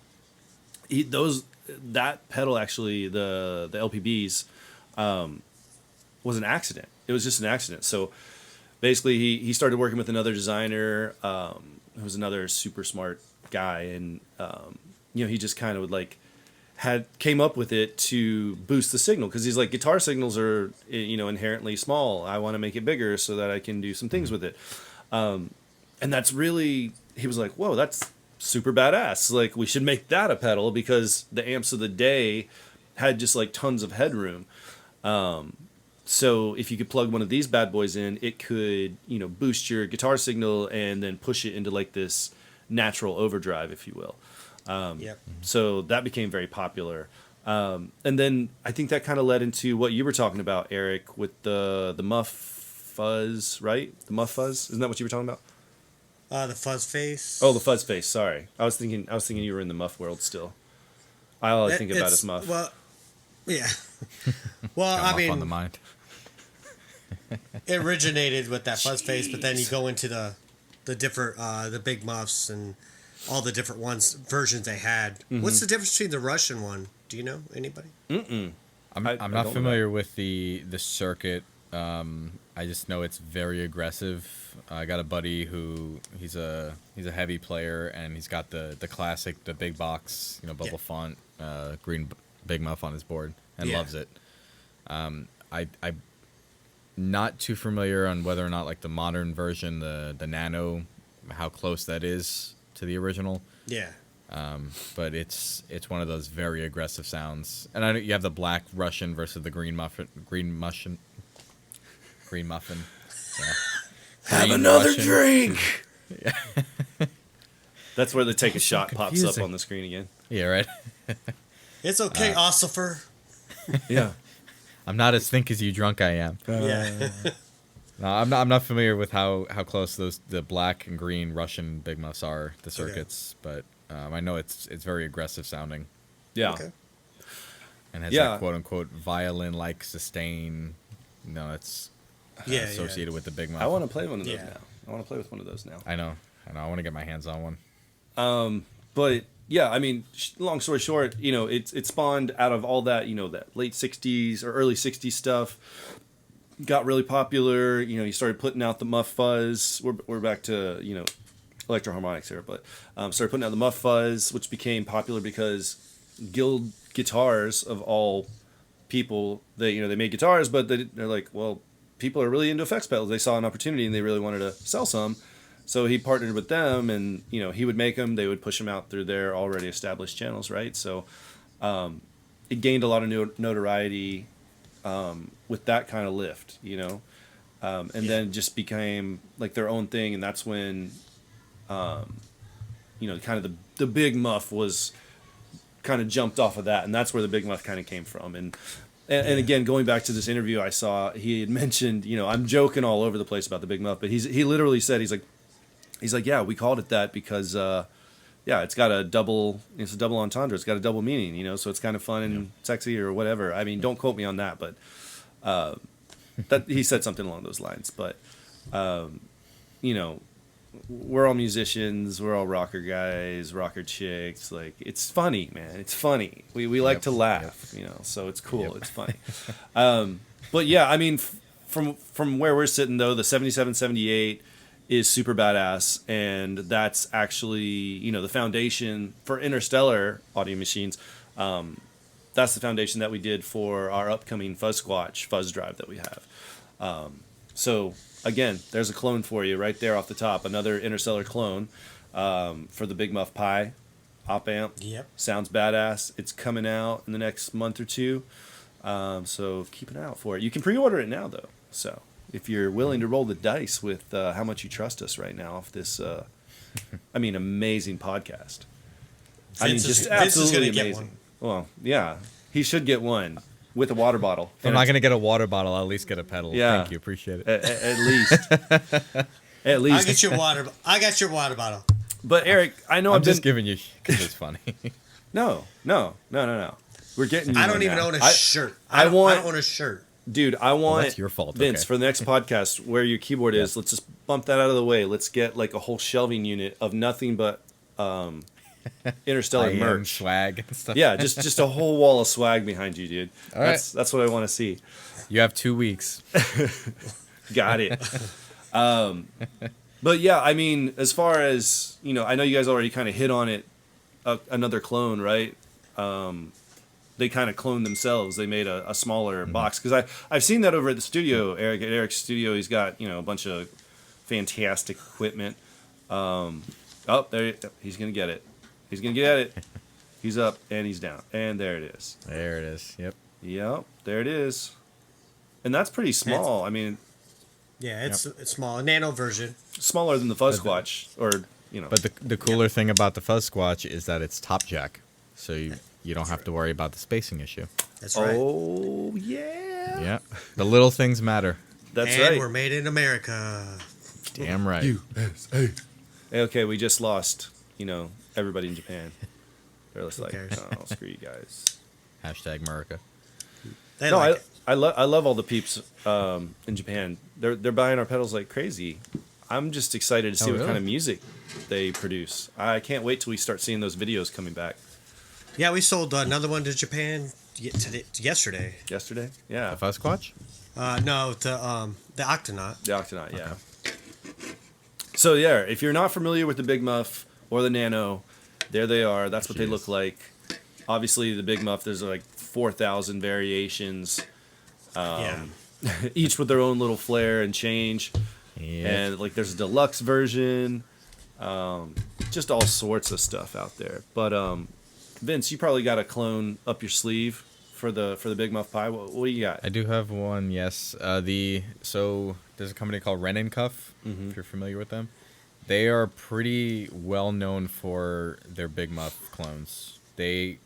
that pedal, actually, the LPBs, was an accident. It was just an accident. So basically he started working with another designer, who was another super smart guy, and he just kind of came up with it to boost the signal, because he's like, guitar signals are inherently small. I want to make it bigger so that I can do some things with it. And that's really, he was like, whoa, that's super badass. Like, we should make that a pedal, because the amps of the day had just tons of headroom. So if you could plug one of these bad boys in, it could, boost your guitar signal and then push it into this natural overdrive, if you will. So that became very popular. And then I think that kind of led into what you were talking about, Eric, with the Muff Fuzz, right? The Muff Fuzz? Isn't that what you were talking about? The fuzz face. Oh, the fuzz face. Sorry, I was thinking you were in the muff world still. All I think about is muff. Well, yeah. Well, Got I Muff mean, on the mind. it originated with that fuzz face, but then you go into the different the big muffs and all the different versions they had. Mm-hmm. What's the difference between the Russian one? Do you know anybody? I'm I not don't familiar with the circuit. I just know it's very aggressive. I got a buddy who he's a heavy player, and he's got the classic, the big box, bubble font, green Big Muff on his board, and loves it. I'm not too familiar on whether or not like the modern version, the Nano, how close that is to the original. Yeah. But it's one of those very aggressive sounds. And I know you have the black Russian versus the green muffin. Yeah. Have another drink. Yeah. That's where the take a shot pops up on the screen again. Yeah, right. It's okay, Ossifer. Yeah. I'm not as think as you drunk I am. Yeah. No, I'm not familiar with how close the black and green Russian Big Muffs are, the circuits, but I know it's very aggressive sounding. Yeah. Okay. And has that quote unquote violin like sustain. It's associated with the Big Muff. I want to play one of those now. I want to play with one of those now. I know. I want to get my hands on one. But yeah, I mean, long story short, it spawned out of all that, that late 60s or early 60s stuff. Got really popular. You started putting out the Muff Fuzz. We're back to, electroharmonics here, but started putting out the Muff Fuzz, which became popular because Guild Guitars, of all people, they made guitars, but they're like, well, people are really into effects pedals. They saw an opportunity and they really wanted to sell some. So he partnered with them, and he would make them. They would push them out through their already established channels, right? So it gained a lot of notoriety with that kind of lift, and then just became like their own thing. And that's when, kind of the Big Muff was kind of jumped off of that, and that's where the Big Muff kind of came from. And again, going back to this interview I saw, he had mentioned, I'm joking all over the place about the Big Muff, but he literally said, he's like, yeah, we called it that because, it's got a double entendre. It's got a double meaning, so it's kind of fun and sexy or whatever. I mean, don't quote me on that, but that he said something along those lines. But, we're all musicians. We're all rocker guys, rocker chicks. Like, it's funny, man. It's funny. We like to laugh, so it's cool. It's funny. But yeah, I mean, from where we're sitting though, the 7778 is super badass, and that's actually the foundation for Interstellar audio machines. That's the foundation that we did for our upcoming Fuzzsquatch Fuzzdrive that we have. So again, there's a clone for you right there off the top, another Interstellar clone for the Big Muff Pi op amp. Yep. Sounds badass. It's coming out in the next month or two, so keep an eye out for it. You can pre-order it now though, so if you're willing to roll the dice with how much you trust us right now off this, amazing podcast. Vince just is absolutely gonna amazing. get one. Well, yeah, he should get one with a water bottle. If I'm not going to get a water bottle, I'll at least get a pedal. Yeah. Thank you. Appreciate it. At least. At least. I got your water bottle. But Eric, I know I'm just giving you because it's funny. No. We're getting you I don't one even now. own a shirt. I don't own a shirt. Dude, I want that's your fault. Vince, Okay. for the next podcast where your keyboard is, let's just bump that out of the way. Let's get like a whole shelving unit of nothing but Interstellar merch. Swag and stuff. Yeah, just a whole wall of swag behind you, dude. All right. That's what I want to see. You have 2 weeks. Got it. But yeah, I mean, as far as, I know you guys already kind of hit on it, another clone, right? They kind of cloned themselves. They made a smaller box. Because I've seen that over at the studio, Eric. At Eric's studio, he's got, a bunch of fantastic equipment. There, he's going to get it. He's going to get it. He's up and he's down. And there it is. There it is. Yep. There it is. And that's pretty small. Yeah, it's small, a nano version. Smaller than the Fuzzsquatch, But the cooler thing about the Fuzzsquatch is that it's top jack, so you don't have to worry about the spacing issue. That's right. Oh yeah. Yeah, the little things matter. That's and right. we're made in America. Damn right. USA. Hey, okay, we just lost, everybody in Japan. They're just Who like, cares? oh, screw you guys. Hashtag America. They No, like it. I love all the peeps in Japan. They're buying our pedals like crazy. I'm just excited to see what really? kind of music they produce. I can't wait till we start seeing those videos coming back. Yeah, we sold another one to Japan yesterday. Yesterday? Yeah. The Fuzzsquatch? No, the Octonaut. The Octonaut, yeah. So, yeah, if you're not familiar with the Big Muff or the Nano, there they are. That's what they look like. Obviously, the Big Muff, there's like 4,000 variations. Yeah. Each with their own little flair and change. Yeah. And like there's a deluxe version. Just all sorts of stuff out there. But Vince, you probably got a clone up your sleeve for the Big Muff Pie. What do you got? I do have one, yes. So there's a company called Ren and Cuff, if you're familiar with them. They are pretty well known for their Big Muff clones. They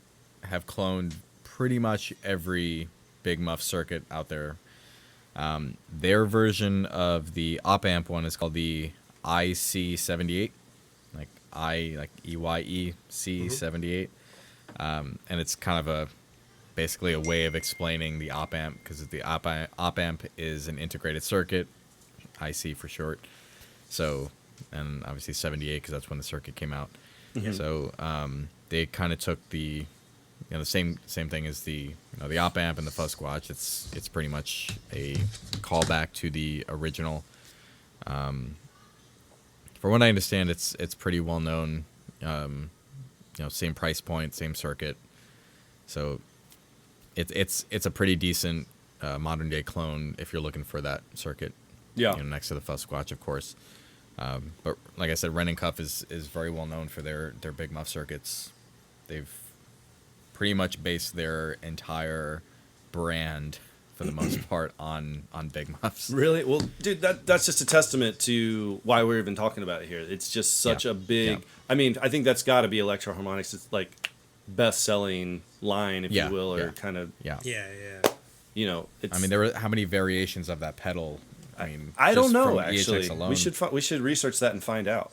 have cloned pretty much every Big Muff circuit out there. Their version of the op amp one is called the IC78, like EYEC 78, and it's kind of basically a way of explaining the op amp, because the op amp is an integrated circuit, IC for short. So, and obviously 78 because that's when the circuit came out. So they kind of took the same thing as the the op amp and the Fuzzsquatch. It's pretty much a callback to the original. For what I understand, it's pretty well known. Same price point, same circuit. So it's a pretty decent modern day clone if you're looking for that circuit. Yeah. Next to the Fuzzsquatch, of course. But like I said, Ren and Cuff is very well known for their Big Muff circuits. They've pretty much based their entire brand, for the most part, on Big Muffs. Really? Well, dude, that's just a testament to why we're even talking about it here. It's just such a big... Yeah. I mean, I think that's got to be Electro Harmonics. It's like best-selling line, if you will, or kind of... Yeah. Yeah. It's... I mean, there were how many variations of that pedal? I don't just know, from actually. EHX alone. We should research that and find out.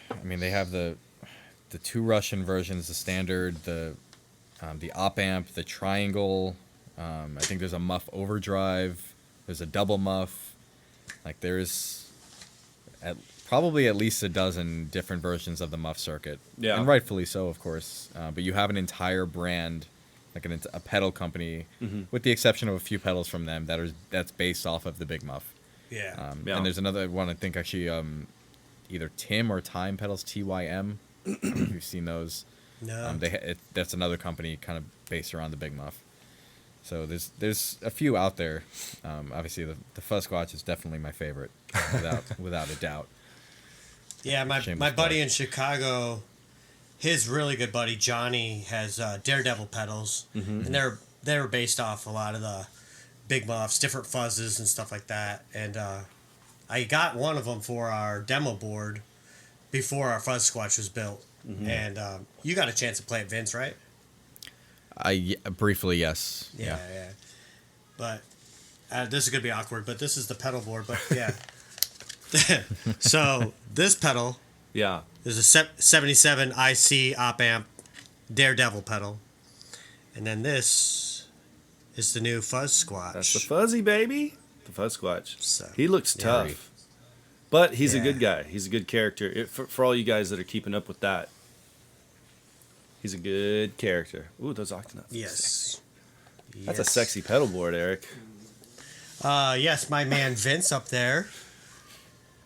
I mean, they have the two Russian versions, the standard, the op amp, the triangle. I think there's a muff overdrive. There's a double muff. Like there's probably at least a dozen different versions of the muff circuit. Yeah. And rightfully so, of course. But you have an entire brand, like a pedal company, with the exception of a few pedals from them that's based off of the Big Muff. Yeah. And there's another one, I think, actually, either Tim or Time pedals, TYM. I don't know if you've seen those. No. That's another company kind of based around the Big Muff. So there's a few out there. Obviously, the Fuzzsquatch is definitely my favorite, without a doubt. Yeah, my Shameless buddy plug. in Chicago, his really good buddy Johnny has Daredevil pedals, and they're based off a lot of the Big Muffs, different fuzzes and stuff like that. And I got one of them for our demo board before our Fuzzsquatch was built. And you got a chance to play it, Vince, right? Briefly, yes. Yeah. But this is gonna be awkward. But this is the pedal board. But yeah. So this pedal Yeah. is a 77 IC op amp Daredevil pedal, and then this is the new Fuzzsquatch. That's the fuzzy baby. The Fuzzsquatch. So, He looks yeah. tough. But he's a Yeah. good guy. He's a good character. For all you guys that are keeping up with that, he's a good character. Ooh, those Octonauts. Yes. That's a sexy pedal board, Eric. Yes, my man Vince up there.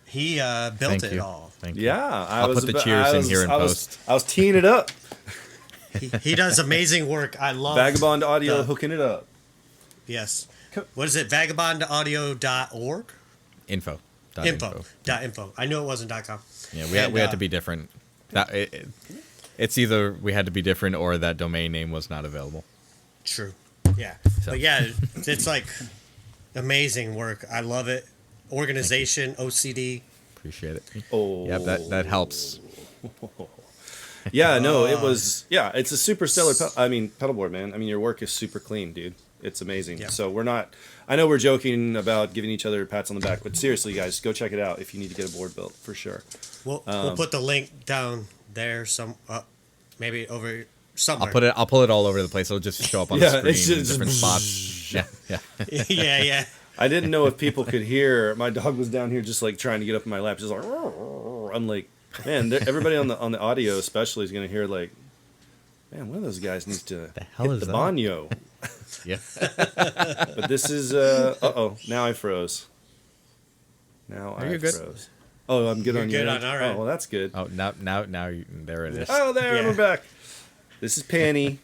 He built Thank it you. all. Thank you. Yeah, I'll put the cheers in here in post. I was teeing it up. He does amazing work. I love Vagabond Audio the- hooking it up. Yes. What is it? Vagabondaudio.org? Info. Info. I knew it wasn't .com. Yeah, we had to be different. It's either we had to be different or that domain name was not available. True. Yeah. So. But yeah, it's like amazing work. I love it. Organization, OCD. Appreciate it. Oh, Yeah, that helps. Yeah, no, it was. Yeah, it's a super stellar. Pedal board, man. I mean, your work is super clean, dude. It's amazing. Yeah. So I know we're joking about giving each other pats on the back, but seriously, guys, go check it out if you need to get a board built for sure. We'll put the link down there. Maybe over somewhere. I'll pull it all over the place. It'll just show up on the screen it's in just- different spots. Yeah. yeah. I didn't know if people could hear. My dog was down here just like trying to get up in my lap, just like. I'm like, man, everybody on the audio especially is gonna hear like, man, one of those guys needs to hell hit is the that? banyo. Yeah. But this is now I froze. Now Are you good? froze. Oh, I'm good You're on good your on end? our end. Oh, well, that's good. Oh, there it is. Oh, there, Yeah. we're back. This is Penny.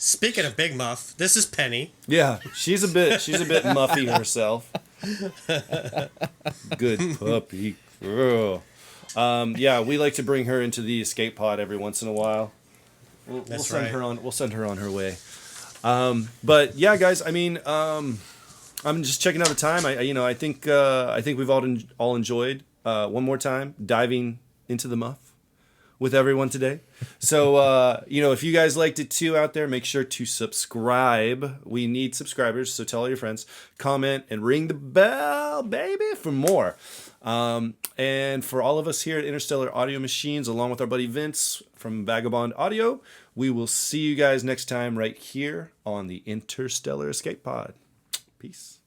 Speaking of Big Muff, this is Penny. Yeah, she's a bit muffy herself. Good puppy girl. Yeah, we like to bring her into the escape pod every once in a while. We'll send right. her on. We'll send her on her way. But yeah, guys. I mean, I'm just checking out the time. I think we've all enjoyed one more time diving into the muff with everyone today. So, if you guys liked it too out there, make sure to subscribe. We need subscribers, so tell all your friends. Comment and ring the bell, baby, for more. And for all of us here at Interstellar Audio Machines, along with our buddy Vince from Vagabond Audio, we will see you guys next time right here on the Interstellar Escape Pod. Peace.